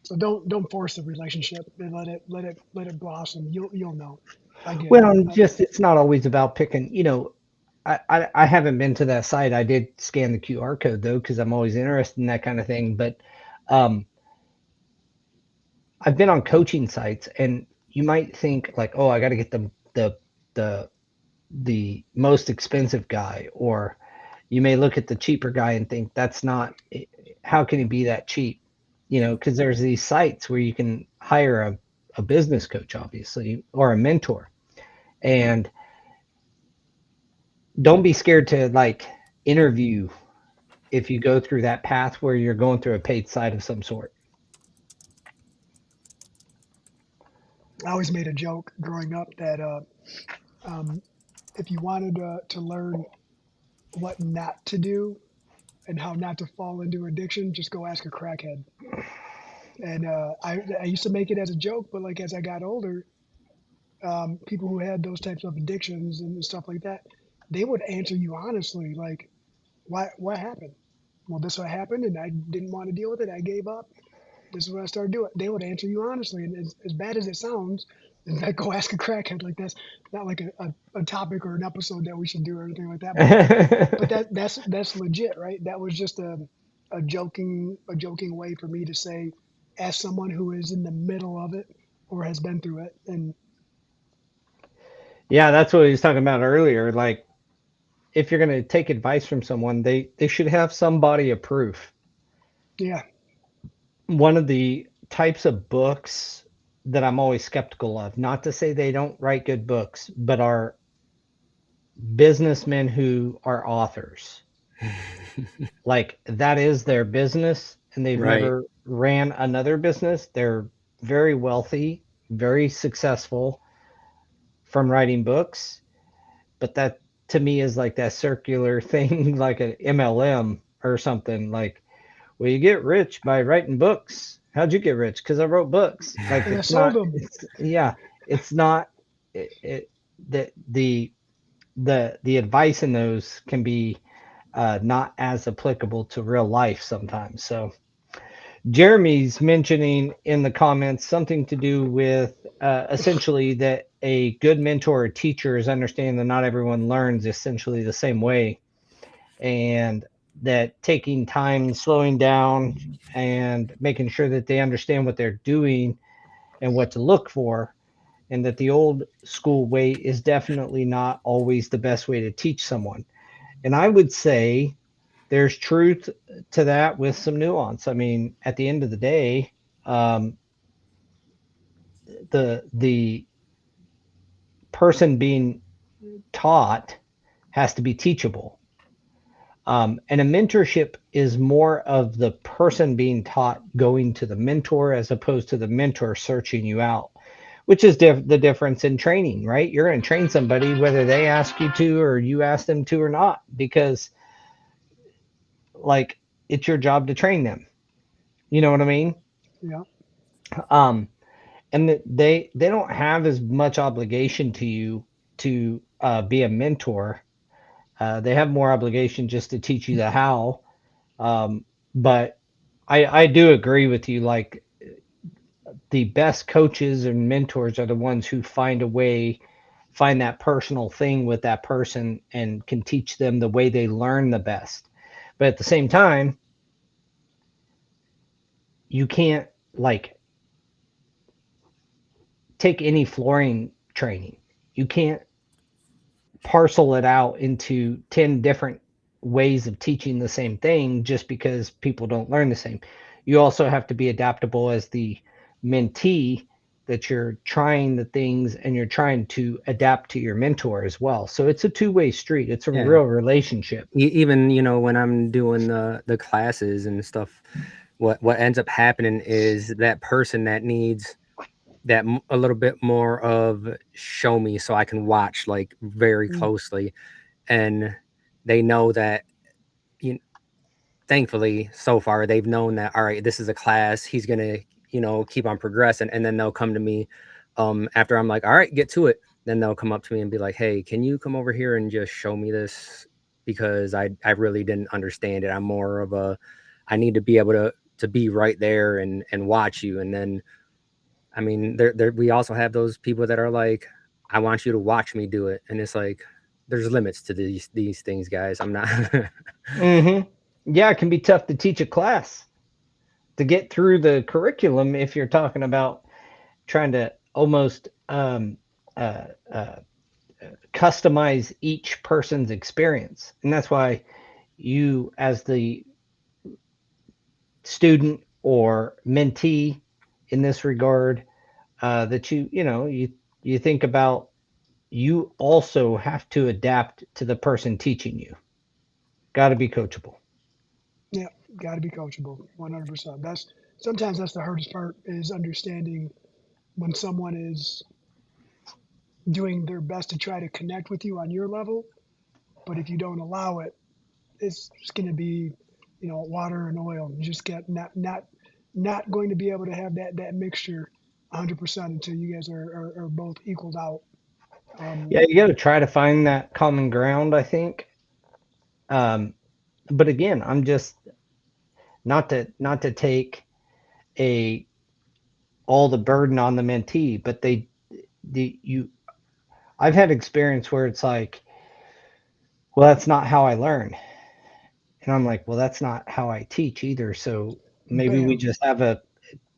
So don't force the relationship and let it blossom. You'll know. I get it. Well, just it's not always about picking. I haven't been to that site. I did scan the QR code though because I'm always interested in that kind of thing. But um, I've been on coaching sites, and you might think like, oh, I got to get the the most expensive guy, or you may look at the cheaper guy and think that's not, how can he be that cheap? Because there's these sites where you can hire a business coach, obviously, or a mentor. And don't be scared to like interview if you go through that path where you're going through a paid site of some sort. I always made a joke growing up that um, if you wanted to learn what not to do and how not to fall into addiction, just go ask a crackhead. And I used to make it as a joke, but like as I got older, people who had those types of addictions and stuff like that, they would answer you honestly, like, what happened? Well, this what happened, and I didn't want to deal with it. I gave up. This is what I started doing. They would answer you honestly, and as bad as it sounds, in fact, go ask a crackhead. Like that's not like a topic or an episode that we should do or anything like that. But that's legit, right? That was just a joking way for me to say, as someone who is in the middle of it or has been through it, and Yeah, that's what he was talking about earlier. Like, if you're going to take advice from someone, they should have some body of proof. yeah, One of the types of books that I'm always skeptical of, not to say they don't write good books, but are businessmen who are authors. Like that is their business, and they've Right. never ran another business. They're very wealthy, very successful from writing books, but that to me is like that circular thing, like an MLM or something. Like, well, you get rich by writing books. How'd you get rich? Because I wrote books. Like and I it's sold not. them. It's not. The advice in those can be not as applicable to real life sometimes. So Jeremy's mentioning in the comments something to do with essentially that a good mentor or teacher is understanding that not everyone learns essentially the same way, and that taking time, slowing down, and making sure that they understand what they're doing and what to look for, and that the old school way is definitely not always the best way to teach someone. And I would say there's truth to that with some nuance. I mean, at the end of the day, um, the person being taught has to be teachable. And a mentorship is more of the person being taught going to the mentor as opposed to the mentor searching you out, which is the difference in training, right? You're going to train somebody whether they ask you to or you ask them to or not, because like it's your job to train them. You know what I mean? Yeah. Um, and they don't have as much obligation to you to be a mentor. They have more obligation just to teach you the how. But I do agree with you. Like the best coaches and mentors are the ones who find that personal thing with that person and can teach them the way they learn the best. But at the same time, you can't like take any flooring training. You can't parcel it out into 10 different ways of teaching the same thing just because people don't learn the same. You also have to be adaptable as the mentee, that you're trying the things and you're trying to adapt to your mentor as well. So it's a two-way street. It's a Yeah. real relationship. Even, you know, when I'm doing the classes and stuff, what ends up happening is that person that needs that a little bit more of show me so I can watch like very closely, and they know that, you thankfully so far they've known that, all right, this is a class, he's gonna, you know, keep on progressing, and then they'll come to me after I'm like, all right, get to it. Then they'll come up to me and be like, hey, can you come over here and just show me this, because I really didn't understand it. I'm more of a, I need to be able to be right there and watch you. And then I mean, there we also have those people that are like, I want you to watch me do it. And it's like, there's limits to these things, guys. I'm not. Yeah, it can be tough to teach a class to get through the curriculum if you're talking about trying to almost uh, uh, customize each person's experience. And that's why you, as the student or mentee in this regard, that you think about, you also have to adapt to the person teaching you. Got to be coachable. Yeah. Got to be coachable. 100%. Sometimes that's the hardest part, is understanding when someone is doing their best to try to connect with you on your level, but if you don't allow it, it's just going to be, water and oil. You just get not going to be able to have that mixture 100% until you guys are both equaled out. Yeah, you got to try to find that common ground, I think. But again, I'm just not to take a all the burden on the mentee, but I've had experience where it's like, well, that's not how I learn. And I'm like, well, that's not how I teach either. So maybe we Bam. just have a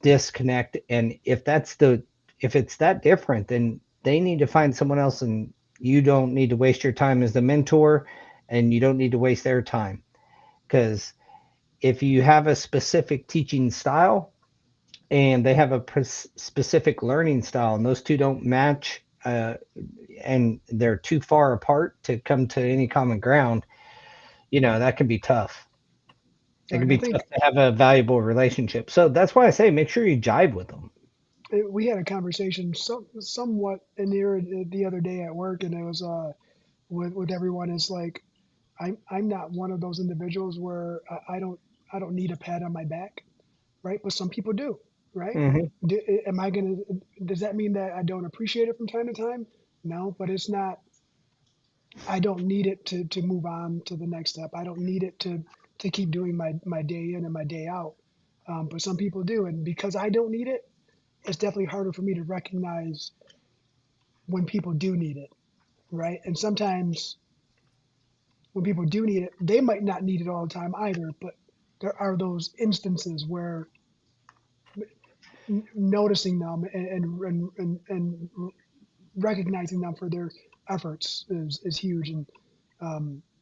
disconnect. And if it's that different, then they need to find someone else, and you don't need to waste your time as the mentor, and you don't need to waste their time. Because if you have a specific teaching style and they have a specific learning style, and those two don't match, and they're too far apart to come to any common ground, that can be tough. It can And I be think tough to have a valuable relationship. So that's why I say make sure you jive with them. we had a conversation somewhat in here the other day at work, and it was with everyone. It's like I'm not one of those individuals where I don't need a pat on my back, right? But some people do, right? Mm-hmm. Am I gonna? Does that mean that I don't appreciate it from time to time? No, but it's not. I don't need it to move on to the next step. I don't need it to keep doing my day in and my day out. But some people do, and because I don't need it, it's definitely harder for me to recognize when people do need it, right? And sometimes when people do need it, they might not need it all the time either. But there are those instances where noticing them and recognizing them for their efforts is huge, and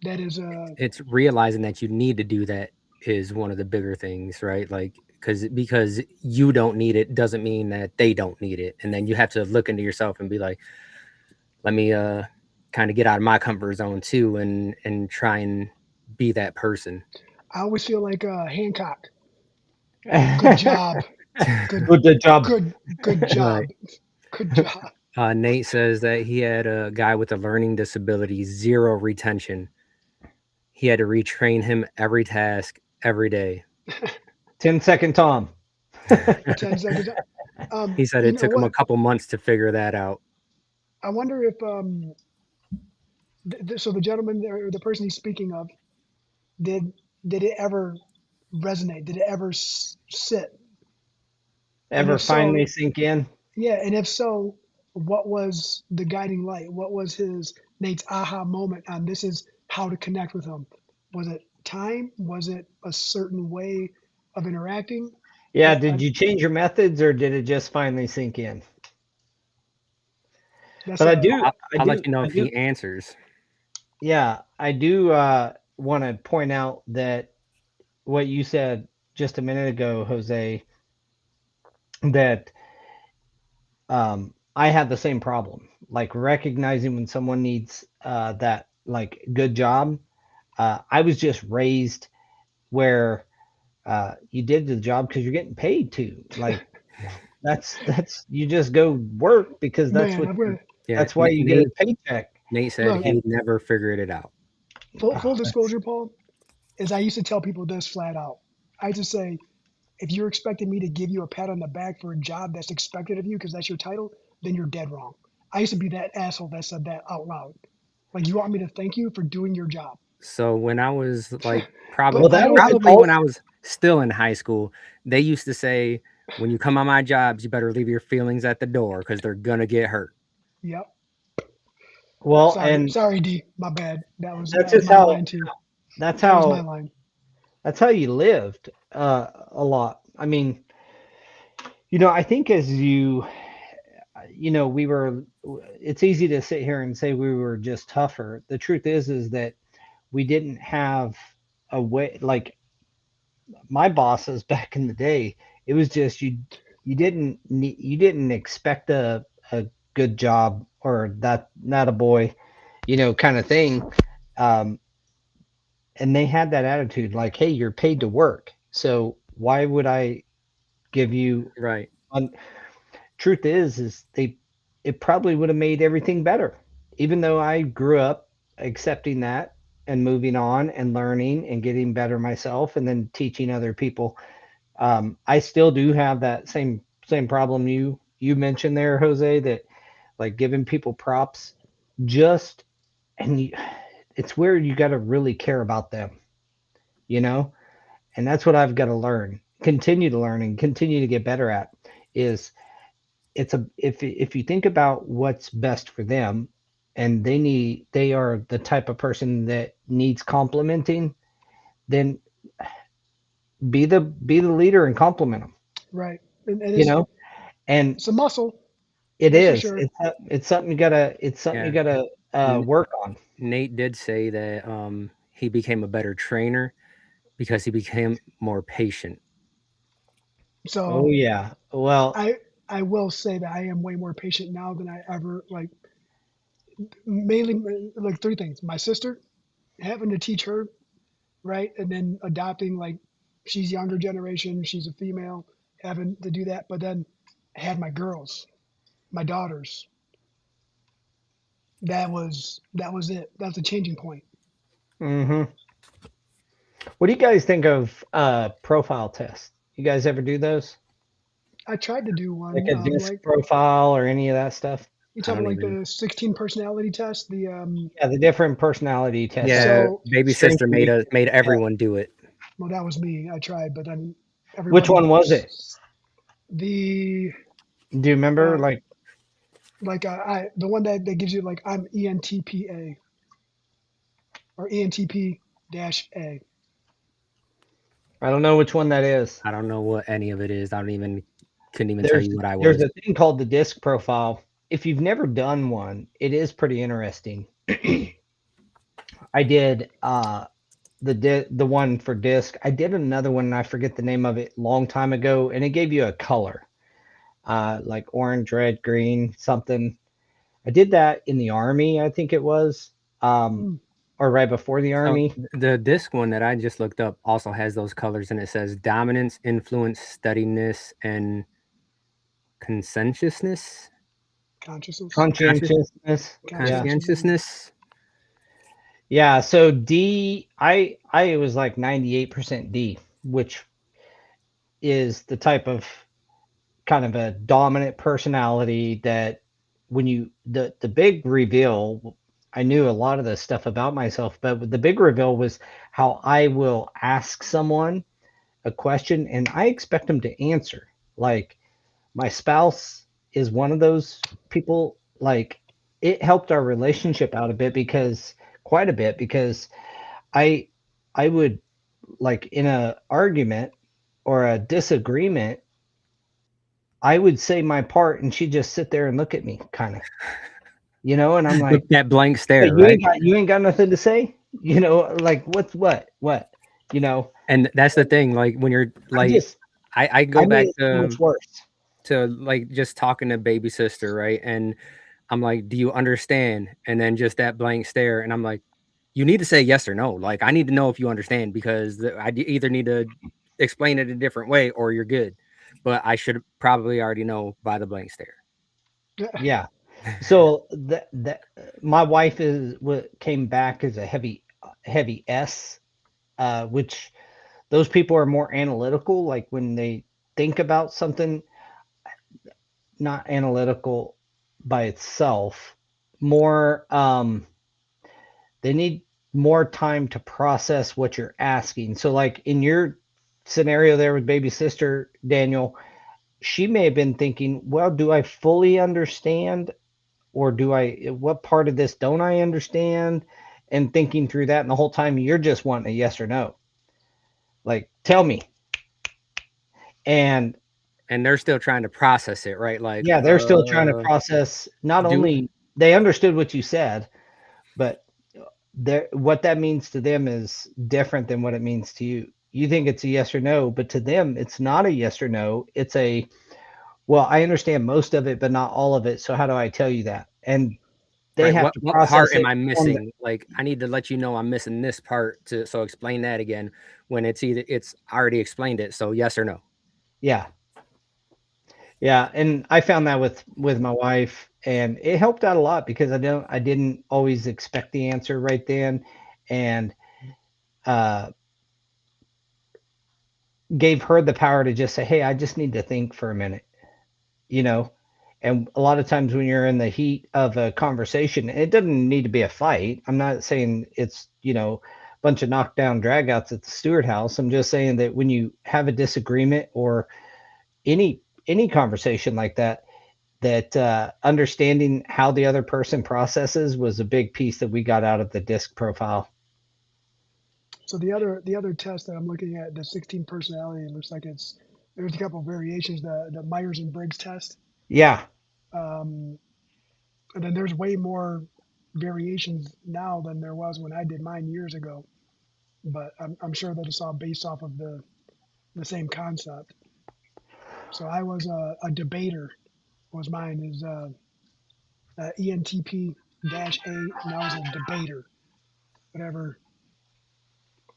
that is a It's realizing that you need to do that is one of the bigger things, right? Like, because you don't need it doesn't mean that they don't need it. And then you have to look into yourself and be like, let me kind of get out of my comfort zone too, and try and be that person. I always feel like Hancock. Good job. Good, Good job. good job. Right. Good job. Nate says that he had a guy with a learning disability, 0 retention. He had to retrain him every task every day. 10-second Tom. 10 seconds. He said You it know took him a what? couple months to figure that out. I wonder if so the gentleman or the person he's speaking of, did it ever resonate? Did it ever sit? And Ever if so, finally sink in? yeah, and if so, what was the guiding light? What was Nate's aha moment on this is how to connect with him? Was it time? Was it a certain way of interacting? Yeah, I, did you change your methods or did it just finally sink in? that's But I a do, I'll let you know if he answers. yeah, I do want to point out that what you said just a minute ago, Jose, that I have the same problem, like recognizing when someone needs that like good job. I was just raised where you did the job because you're getting paid to. Like that's you just go work because that's man. what I'm gonna Yeah, that's why you get a paycheck. Nate said look. he never figured it out. Full disclosure, Paul, is I used to tell people this flat out. I used to say, if you're expecting me to give you a pat on the back for a job that's expected of you because that's your title, then you're dead wrong. I used to be that asshole that said that out loud. Like, you want me to thank you for doing your job. So when I was like But Well, I that don't, was I, probably when I was still in high school, they used to say, when you come on my jobs, you better leave your feelings at the door because they're gonna get hurt. yep. well, and Sorry, D. My bad. That was that's just my how line too. that's That was my how line. that's how you lived a lot. I mean, I think as we were. It's easy to sit here and say we were just tougher. The truth is that we didn't have a way like my bosses back in the day. It was just you didn't expect a good job or that not a boy, kind of thing. Um, and they had that attitude like, hey, you're paid to work, so why would I give you Right. on? Truth is it probably would have made everything better, even though I grew up accepting that and moving on and learning and getting better myself and then teaching other people. I still do have that same problem you mentioned there, Jose, that like giving people props just and it's where you got to really care about them, you know? And that's what I've got to learn, continue to learn and continue to get better at is if you think about what's best for them and they are the type of person that needs complimenting, then be the leader and compliment them, Right. And you know? And it's a muscle. it That's for is. sure. It's something you Yeah. gotta N- work on. Nate did say that he became a better trainer because he became more patient. Oh So yeah. Well, I will say that I am way more patient now than I ever like. Mainly like three things: my sister, having to teach her, right, and then adopting like she's younger generation, she's a female, having to do that. But then I had my girls, my daughters. That was it. That's a changing point. hmm what do you guys think of profile tests? You guys ever do those? I tried to do Like one, a disc like profile or any of that stuff? you I talking don't like even. the 16 personality test. The Yeah, the different personality tests. Like Yeah, so baby strengths sister and weaknesses. made Yeah. everyone do it. well, that was me. I tried, but then Which everybody one was it? the Do you remember? uh Like, like I the one that gives you like I'm ENTPA or ENTP dash A. I don't know which one that is. I don't know what any of it is. I don't even couldn't even tell There's you what I there's was. a thing called the disc profile. If you've never done one, it is pretty interesting. I did the one for disc. I did another one and I forget the name of it long time ago, and it gave you a color, like orange, red, green, something. I did that in the army, I think it was. Um, Hmm. or right before the Army. The disc one that I just looked up also has those colors, and it says dominance, influence, steadiness, and conscientiousness. Conscientiousness. Conscientiousness. Yeah. So D, I was like 98% D, which is the type of kind of a dominant personality that when you the big reveal, I knew a lot of the stuff about myself, but the big reveal was how I will ask someone a question and I expect them to answer. Like my spouse is one of those people. Like it helped our relationship out a bit because quite a bit because I I would like in a argument or a disagreement, I would say my part and she'd just sit there and look at me kind of, and I'm like, that blank stare, hey, right? You ain't got nothing to say, like what, And that's the thing, like when you're like, I go back to like just talking to baby sister, right? And I'm like, do you understand? And then just that blank stare. And I'm like, you need to say yes or no. Like, I need to know if you understand because I either need to explain it a different way or you're good. But I should probably already know by the blank stare. Yeah. So my wife came back as a heavy S, which those people are more analytical. Like when they think about something, not analytical by itself, more they need more time to process what you're asking. So like in your scenario there with baby sister, Daniel, she may have been thinking, well, do I fully understand? Or what part of this don't I understand? And thinking through that. And the whole time you're just wanting a yes or no. Like, tell me. And they're still trying to process it, right? Like, yeah, they're still trying to process. Not only they understood what you said, but what that means to them is different than what it means to you. You think it's a yes or no, but to them, it's not a yes or no. It's well, I understand most of it, but not all of it. So how do I tell you that? And they have to process what part am I missing? Like, I need to let you know I'm missing this part so explain that again when it's already explained it. So yes or no. Yeah. Yeah. And I found that with my wife and it helped out a lot because I didn't always expect the answer right then. And, gave her the power to just say, hey, I just need to think for a minute, and a lot of times when you're in the heat of a conversation, it doesn't need to be a fight. I'm not saying it's, a bunch of knockdown dragouts at the Stewart house. I'm just saying that when you have a disagreement or any conversation like that, understanding how the other person processes was a big piece that we got out of the DISC profile. So the other test that I'm looking at, the 16 personality, it looks like there's a couple of variations, the Myers and Briggs test. Yeah. And then there's way more variations now than there was when I did mine years ago. But I'm sure that it's all based off of the same concept. So I was a debater. Was mine is ENTP-A, and I was a debater. Whatever.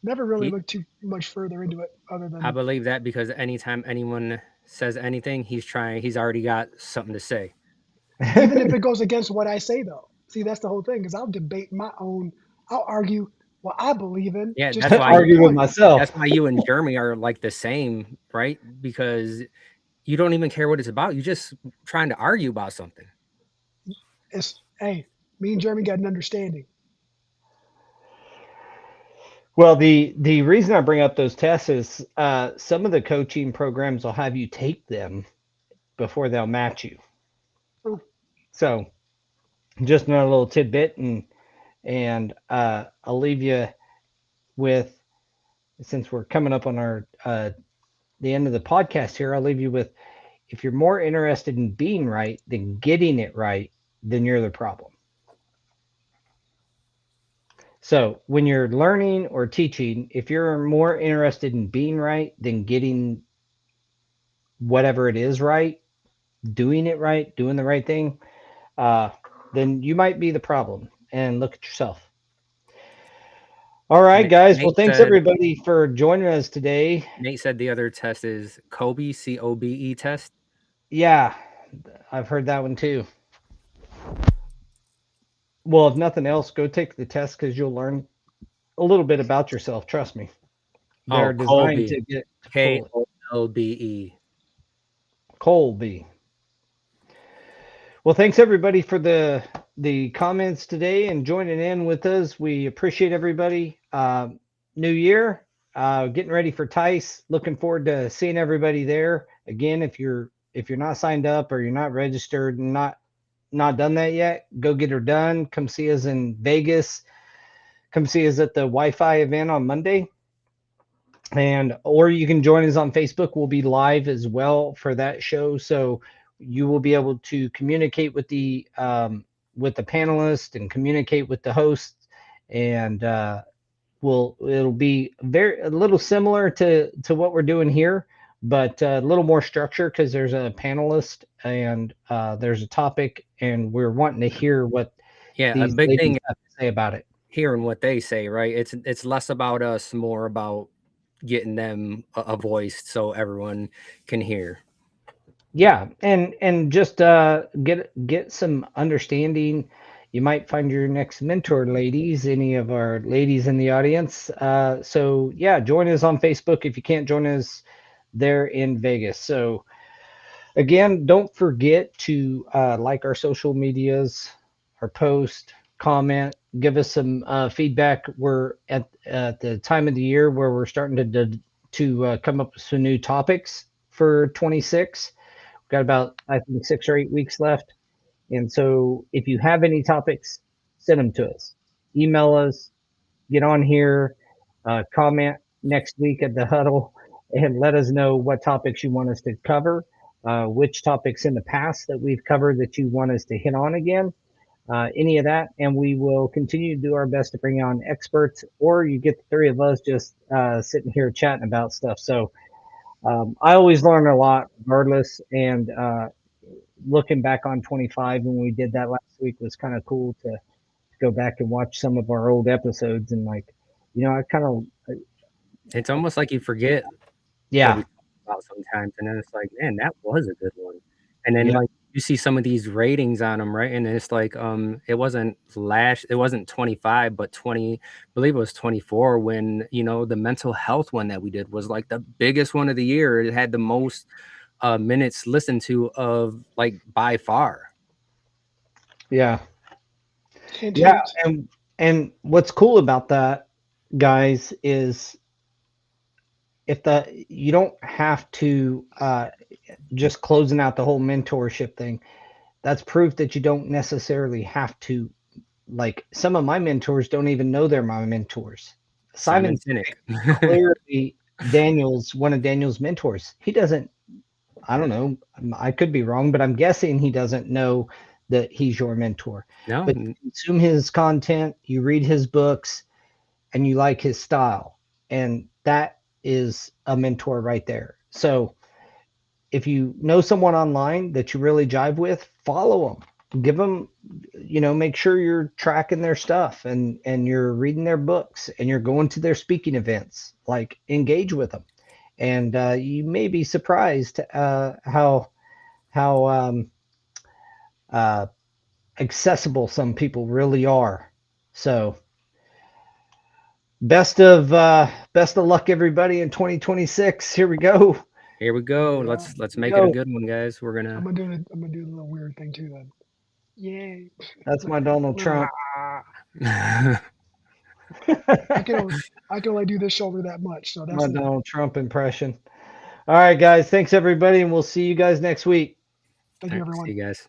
Never really looked too much further into it other than. I believe that because anytime anyone says anything, he's already got something to say. Even if it goes against what I say, though. See, that's the whole thing, because I'll debate I'll argue what I believe in. Yeah, that's why I argue with myself. That's why you and Jeremy are like the same, right? Because you don't even care what it's about. You're just trying to argue about something. Hey, me and Jeremy got an understanding. Well, the reason I bring up those tests is some of the coaching programs will have you take them before they'll match you. Oh. So just another little tidbit, and I'll leave you with, since we're coming up on our the end of the podcast here, I'll leave you with, if you're more interested in being right than getting it right, then you're the problem. So when you're learning or teaching, if you're more interested in being right than getting whatever it is right, doing it right, doing the right thing, then you might be the problem. And look at yourself. All right, guys. Well, Nate thanks said, everybody for joining us today. Nate said the other test is Kobe, COBE test. Yeah, I've heard that one too. Well, if nothing else, go take the test because you'll learn a little bit about yourself. Trust me. They're Oh, designed Colby, to get to pull it. KOLBE. Colby. Well, thanks everybody for the comments today and joining in with us. We appreciate everybody. New year, getting ready for Tice. Looking forward to seeing everybody there. Again, if you're not signed up or you're not registered and not done that yet, go get her done. Come see us in Vegas. Come see us at the Wi-Fi event on Monday. Or you can join us on Facebook. We'll be live as well for that show. So you will be able to communicate with the panelists and communicate with the hosts, and it'll be a little similar to what we're doing here, but a little more structure because there's a panelist and there's a topic, and we're wanting to hear what Yeah, a these big ladies thing have to say about it. hearing what they say, right? It's less about us, more about getting them a voice so everyone can hear. Yeah, and just get some understanding. You might find your next mentor, ladies, any of our ladies in the audience. So yeah, join us on Facebook if you can't join us there in Vegas. So again, don't forget to like our social medias, our post, comment, give us some feedback. We're at the time of the year where we're starting to come up with some new topics for 26. Got about, I think, 6 or 8 weeks left. And so if you have any topics, send them to us. Email us, get on here, comment next week at the huddle, and let us know what topics you want us to cover, which topics in the past that we've covered that you want us to hit on again, any of that. And we will continue to do our best to bring on experts, or you get the three of us just sitting here chatting about stuff. So I always learn a lot regardless. And looking back on 25 when we did that last week was kind of cool to go back and watch some of our old episodes. And like, I kind of, It's almost like you forget what yeah, we talk about sometimes, and then it's like, man, that was a good one. And then Yeah. like you see some of these ratings on them, right? And it's like, it wasn't 25, but 20, I believe it was 24 when, the mental health one that we did was like the biggest one of the year. It had the most minutes listened to of like by far. yeah. Hint, Yeah. hint. And what's cool about that, guys, is you don't have to just closing out the whole mentorship thing. That's proof that you don't necessarily have to. Like, some of my mentors don't even know they're my mentors. Simon Sinek. clearly one of Daniel's mentors. He doesn't, I don't know, I could be wrong, but I'm guessing he doesn't know that he's your mentor. No, But you consume his content, you read his books, and you like his style. And that is a mentor right there. So if you know someone online that you really jive with, follow them. Give them, make sure you're tracking their stuff and you're reading their books and you're going to their speaking events. Like, engage with them. And you may be surprised how accessible some people really are. So best of luck, everybody, in 2026. Here we go. here we go. Yeah. Let's make it a good one, guys. We're I'm gonna. gonna do a little weird thing too then. Yay! That's my Donald Trump. I can only do this shoulder that much, so that's My Donald Trump impression. All right, guys. Thanks, everybody, and we'll see you guys next week. Thank you, All right, everyone. see you guys.